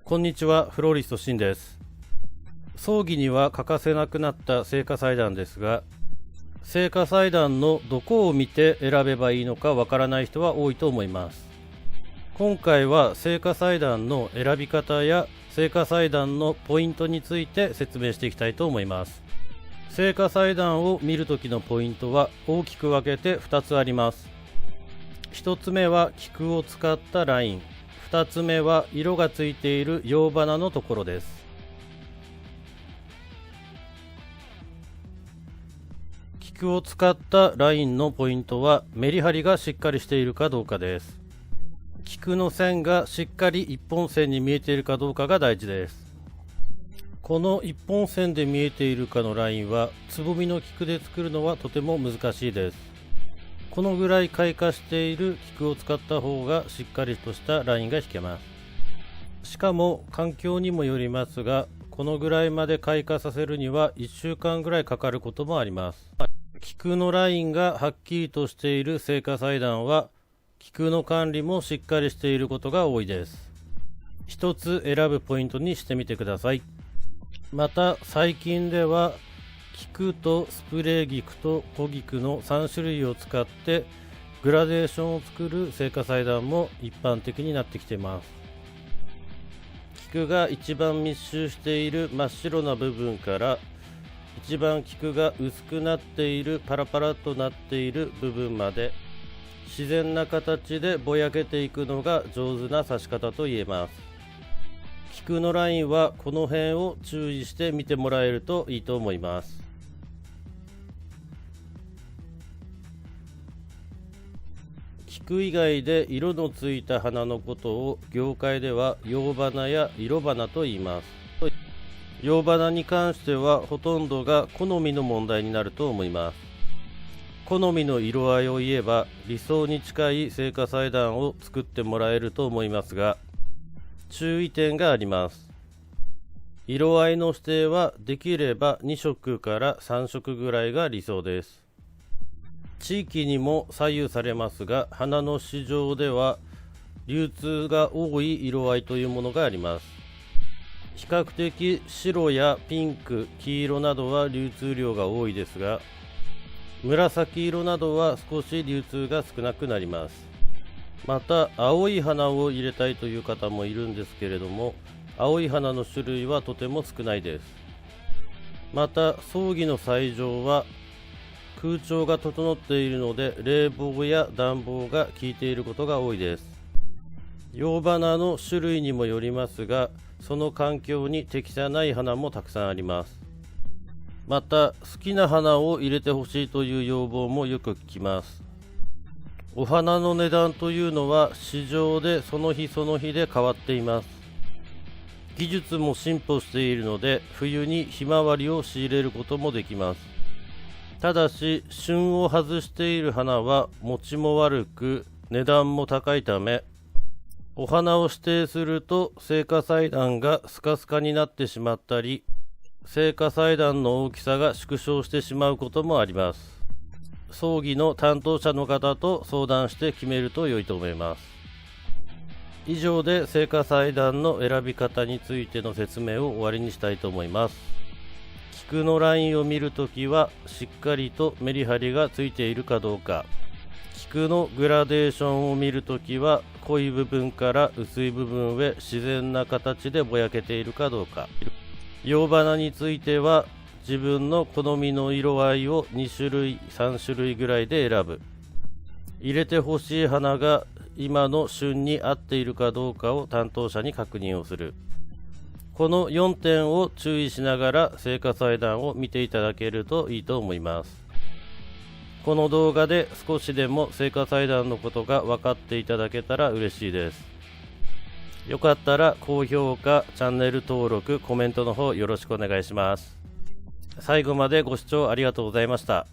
こんにちは、フローリストシンです。葬儀には欠かせなくなった聖火祭壇ですが、聖火祭壇のどこを見て選べばいいのかわからない人は多いと思います。今回は聖火祭壇の選び方や聖火祭壇のポイントについて説明していきたいと思います。聖火祭壇を見るときのポイントは大きく分けて2つあります。1つ目は菊を使ったライン、2つ目は色がついている陽花のところです。菊を使ったラインのポイントはメリハリがしっかりしているかどうかです。菊の線がしっかり一本線に見えているかどうかが大事です。この一本線で見えているかのラインはつぼみの菊で作るのはとても難しいです。このぐらい開花している菊を使った方がしっかりとしたラインが引けます。しかも環境にもよりますが、このぐらいまで開花させるには1週間ぐらいかかることもあります。菊のラインがはっきりとしている聖火祭壇は菊の管理もしっかりしていることが多いです。一つ選ぶポイントにしてみてください。また最近では菊とスプレー菊と小菊の3種類を使ってグラデーションを作る聖火祭壇も一般的になってきています。菊が一番密集している真っ白な部分から一番菊が薄くなっているパラパラとなっている部分まで自然な形でぼやけていくのが上手な刺し方と言えます。菊のラインはこの辺を注意して見てもらえるといいと思います。菊以外で色のついた花のことを業界では陽花や色花と言います。陽花に関してはほとんどが好みの問題になると思います。好みの色合いを言えば理想に近い聖火祭壇を作ってもらえると思いますが、注意点があります。色合いの指定はできれば2色から3色ぐらいが理想です。地域にも左右されますが、花の市場では流通が多い色合いというものがあります。比較的白やピンク、黄色などは流通量が多いですが、紫色などは少し流通が少なくなります。また青い花を入れたいという方もいるんですけれども、青い花の種類はとても少ないです。また葬儀の斎場は空調が整っているので冷房や暖房が効いていることが多いです。陽花の種類にもよりますが、その環境に適さない花もたくさんあります。また好きな花を入れてほしいという要望もよく聞きます。お花の値段というのは市場でその日その日で変わっています。技術も進歩しているので冬にひまわりを仕入れることもできます。ただし旬を外している花は持ちも悪く値段も高いため、お花を指定すると聖火祭壇がスカスカになってしまったり、聖火祭壇の大きさが縮小してしまうこともあります。葬儀の担当者の方と相談して決めると良いと思います。以上で聖火祭壇の選び方についての説明を終わりにしたいと思います。菊のラインを見るときはしっかりとメリハリがついているかどうか、菊のグラデーションを見るときは濃い部分から薄い部分へ自然な形でぼやけているかどうか、陽花については自分の好みの色合いを2種類3種類ぐらいで選ぶ、入れてほしい花が今の旬に合っているかどうかを担当者に確認をする、この4点を注意しながら聖火祭壇を見ていただけるといいと思います。この動画で少しでも聖火祭壇のことが分かっていただけたら嬉しいです。よかったら高評価、チャンネル登録、コメントの方よろしくお願いします。最後までご視聴ありがとうございました。